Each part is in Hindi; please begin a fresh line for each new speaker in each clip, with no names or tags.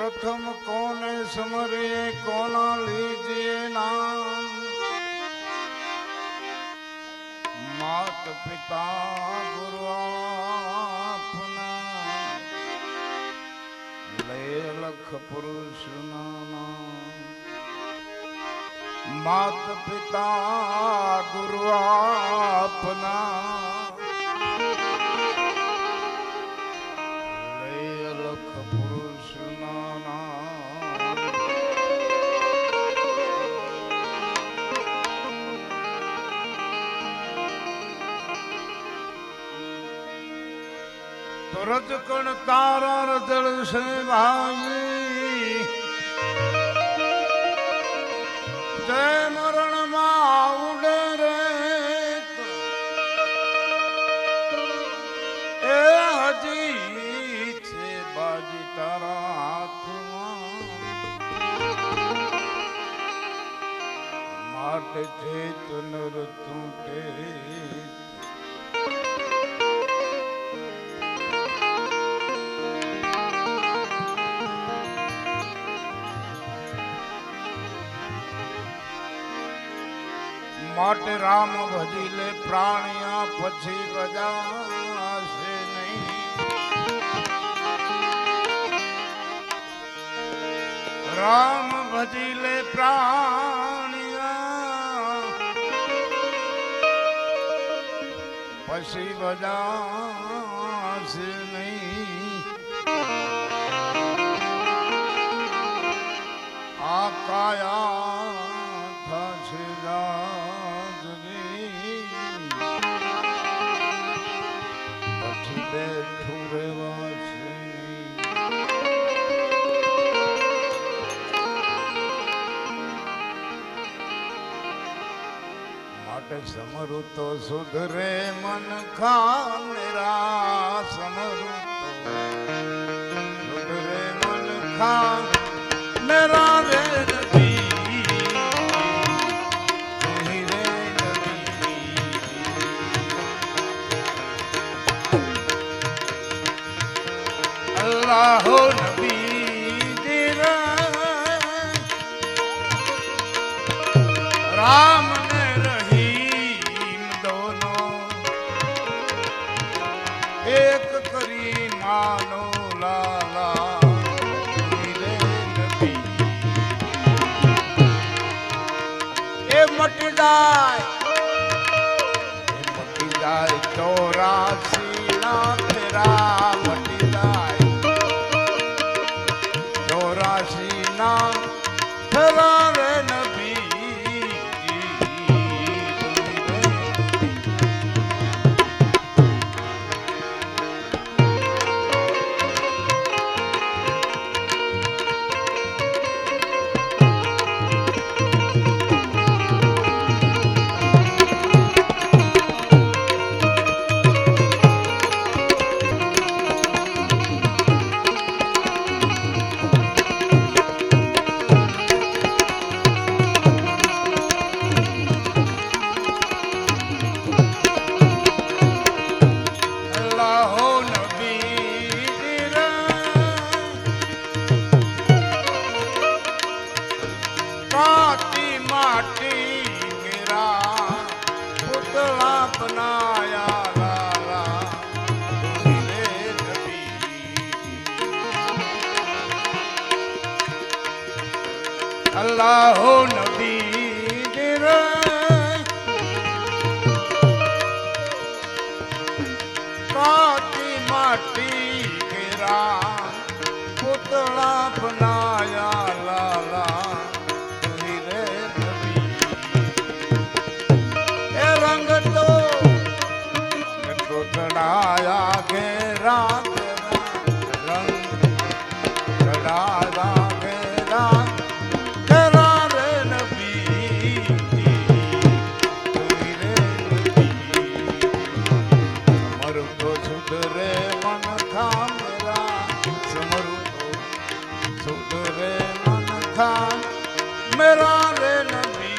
प्रथम कोने समरिए कोना लीजिए नाम। मात पिता गुरु आपना ले लख पुरुष नाम। मात पिता गुरु आपना रज कण तारा रजल से भाई जय मरण उड़े रे ए हजी छे बाजी तारा हाथ माट चेत नर तूटे माटे राम भजीले प्राणिया पछी बजासे नहीं। राम भजीले प्राणिया पछी बजासे नहीं। आकाया था छिजा समरु तो सुधरे मन खानेरा। समरु तो सुधरे मन खानेरा रे नबी तुही रे नबी। अल्लाह नबी तेरा राम एक करी मानो लाला मेरे नबी। ए मटी जाए 84 ना तेरा मटी जाए 84 ना तेरा रे नबी। अल्लाह नबी रे काटी माटी केरा पुतला बनाया लाला तुही रे नबी। ए रंग तो चढ़ाया घेरा रंग चढ़ाया घेरा मेरा रे नबी।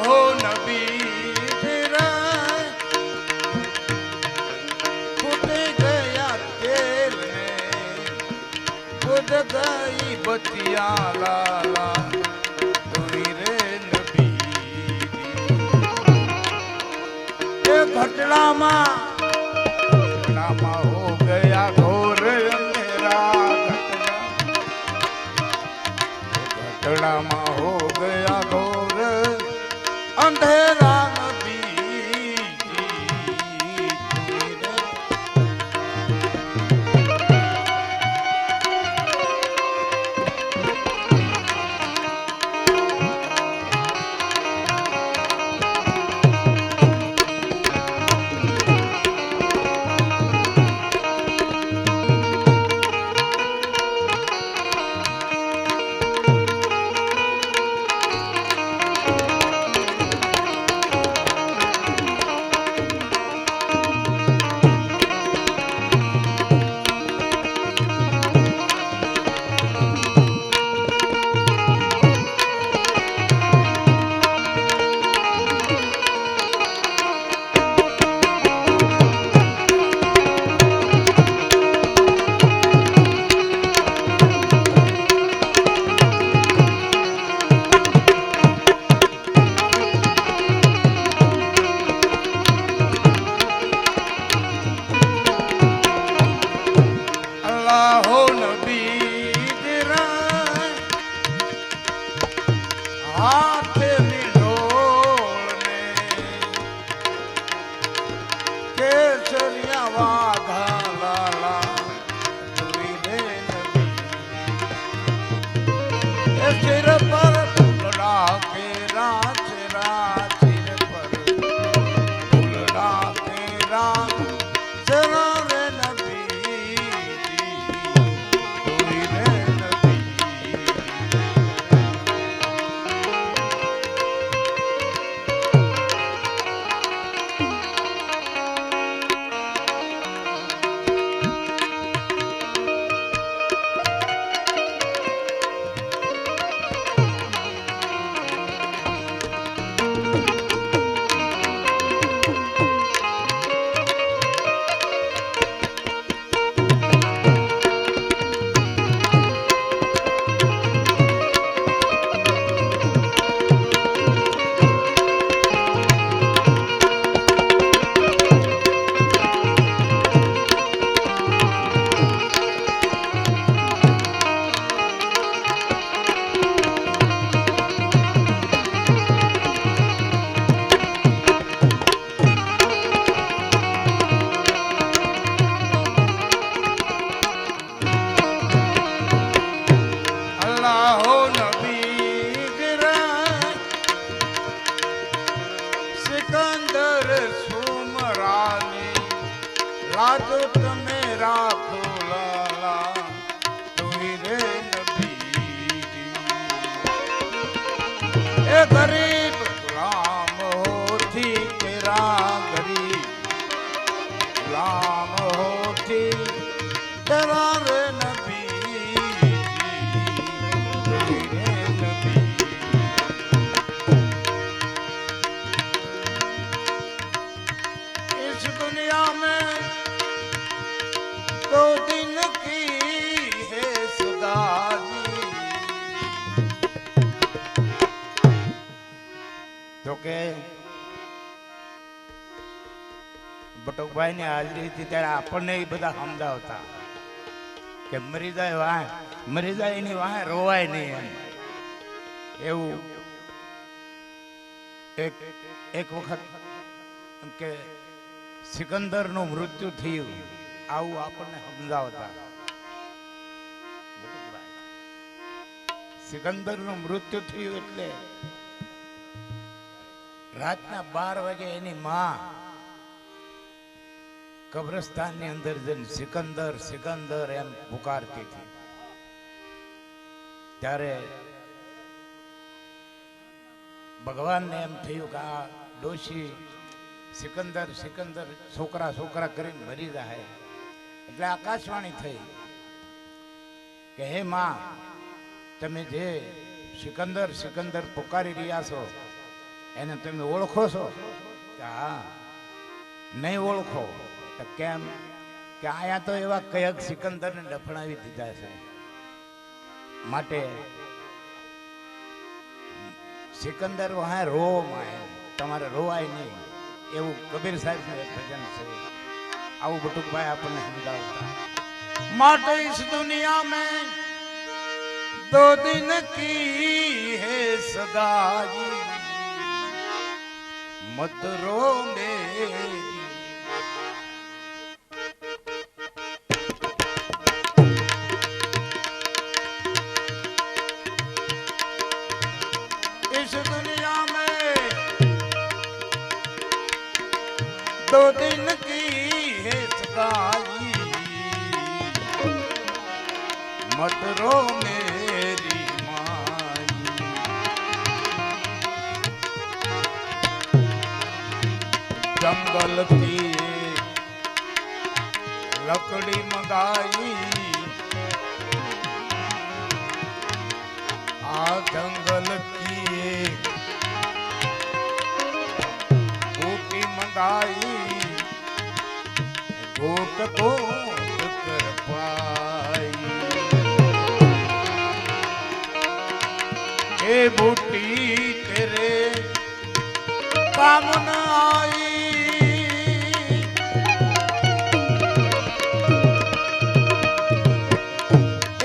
हो नबी तेरा फूट गया तेल में बुझ गई बतिया लाला तुरी रे नबी ये घटनाમાં हो गया घोर अंधेरा घटनाમાં हो गया घोर अंधेरा नबी सिर पर फूलड़ा के राज राज सिर पर फूलड़ा के राज जरा रे नबी तुरी रे नबी सिकंदर सुमरानी लाजो तमे राखो लाला तुरी रे नबी ए गरीब गुलाम होती तेरा गरीब गुलाम होती तेरा रे नबी तुरी रे नबी दुनिया में दो दिन की है सुदानी तो के બટુકભાઈ ની હાજરી હતી ત્યારે આપણને એ બધા સમજાવતા કે મરી જાય એની વાહે રોવાય નહીં એમ એવું એક વખત એમ કે સિકંદર નું મૃત્યુ થયું આવું આપણને સમજાવતા સિકંદર નું મૃત્યુ થયું એટલે રાતના 12 વાગે એની માં કબ્રસ્તાન ની અંદર જઈને સિકંદર સિકંદર એમ પુકારતી હતી ત્યારે ભગવાનને એમ થયું કે આ ડોશી સિકંદર સિકંદર છોકરા છોકરા કરીને મરી જાય એટલે આકાશવાણી થઈ કે હે માં તમે જે સિકંદર સિકંદર પુકારી રહ્યા છો એને તમે ઓળખો છો કે હા નહીં ઓળખો તો કેમ કે આયા તો એવા કયક સિકંદરને દફણાવી દીધા છે માટે સિકંદર વહાં રોમાં તમારે રોવાય નહીં એવું કબીર સાહેબનું એક ભજન છે આવું બટુકભાઈ આપણને સમજાવતા માટે इस दुनिया में दो दिन की है सगाई मत रो मेरी इस दुनिया में दो दिन की है सगाई मत रो मेरी माई जंगल की लकड़ी मंगाई आ जंगल की बूटी मंगाई घोट घोट कर पाई ए बूटी तेरे काम न आई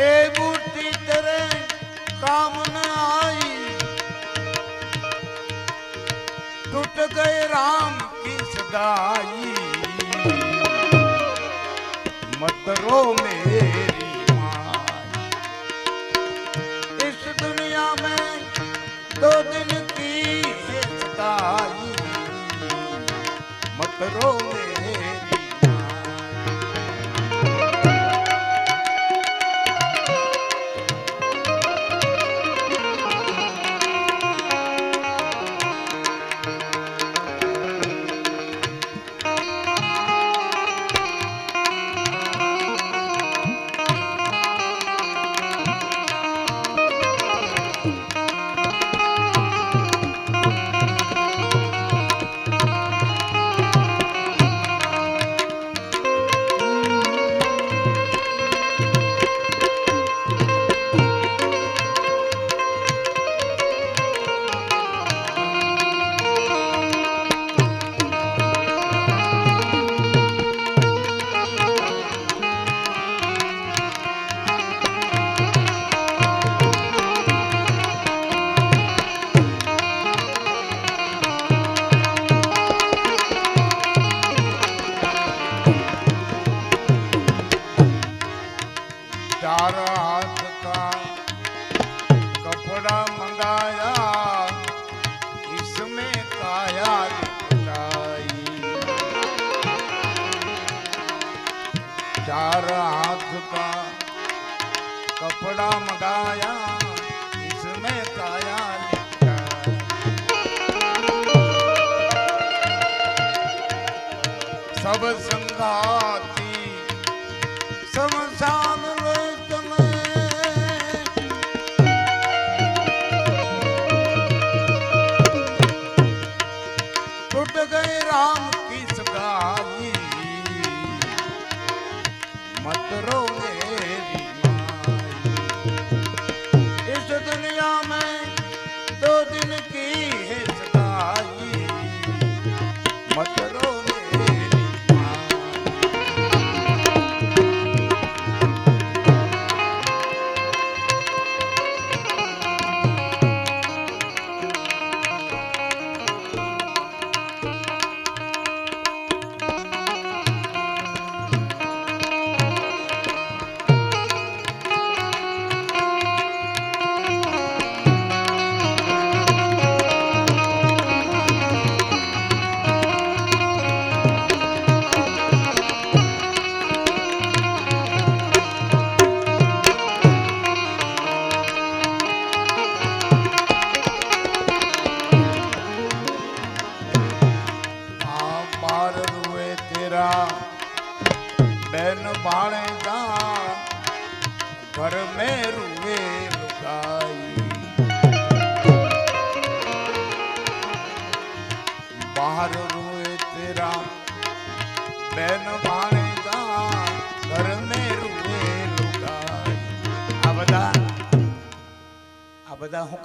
ए बूटी तेरे काम न आई टूट गए राम की सगाई मत रो मेरी माई इस दुनिया में दो दिन की है सगाई मत रो मेरी चार हाथ का कपड़ा मंगाया इसमें काया लिपटाई चार हाथ का कपड़ा मंगाया इसमें काया लिपटाई सब संगाती समसान टूट गए राम की सगाई मत रो मेरी माई इस दुनिया में दो दिन की है सगाई मत रो मेरी माई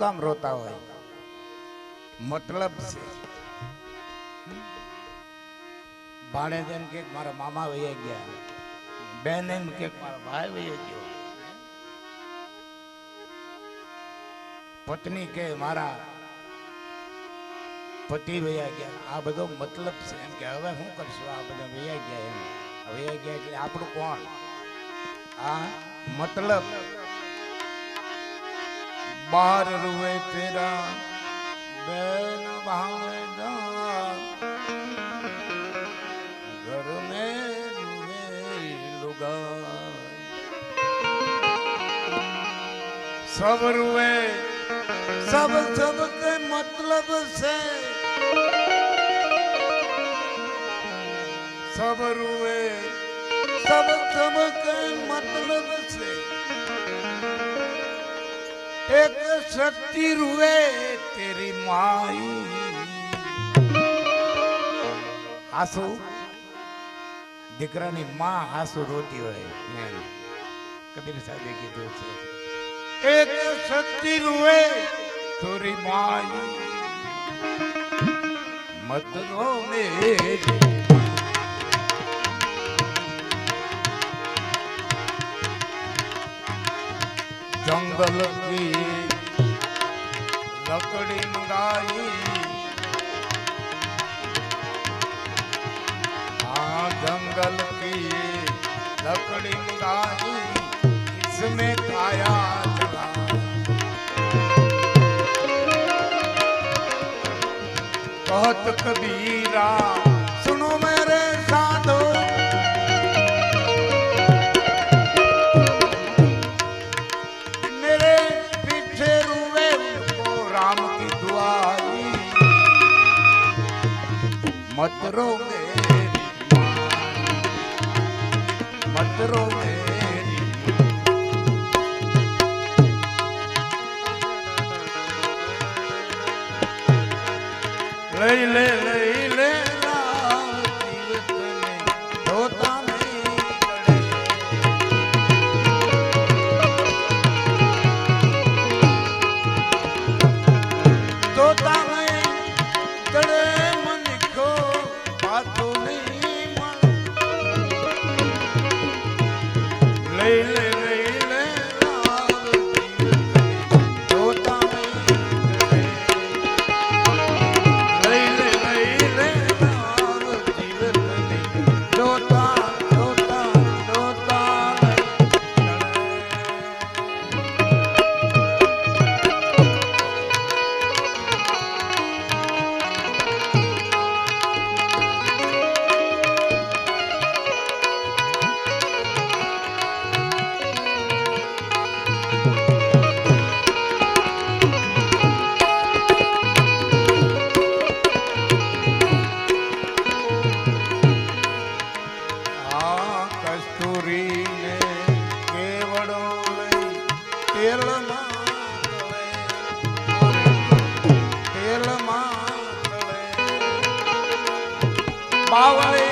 કામ રોતા હોય? મતલબ છે. ભાણેજ એમ કે મારા મામા વૈયા ગયા, બેન એમ કે મારા ભાઈ વૈયા ગયો, પત્ની કે મારા પતિ વૈયા ગયા. આ બધો મતલબ છે. એમ કે હવે શું કરશું, આ બધા વૈયા ગયા. એમ વૈયા ગયા એટલે આપણું કોણ? આ મતલબ. બાર રૂએ તેરા બેન ભાણેજા, ઘર में रुए लुगाई, सब रुए सब सब के मतलब से, सब रुए सब सब के मतलब से, एक सच्ची रुए तेरी माई. हासू દીકરાની માં હાસુ રોતી હોય. કબીર સાહેબે કીધું છે, એક સચ્ચી રૂએ તોરી માઈ, મત રો મેરી. जंगल की लकड़ी मंगाई, हाँ जंगल की लकड़ी मंगाई, इसमें काया जला. कहत कबीरा सुनो मेरे साधो, मत रो मेरी मत रो मेरी. लई ले लई ले जीवित ने धोता नहीं करे, धोता नहीं करे. Power.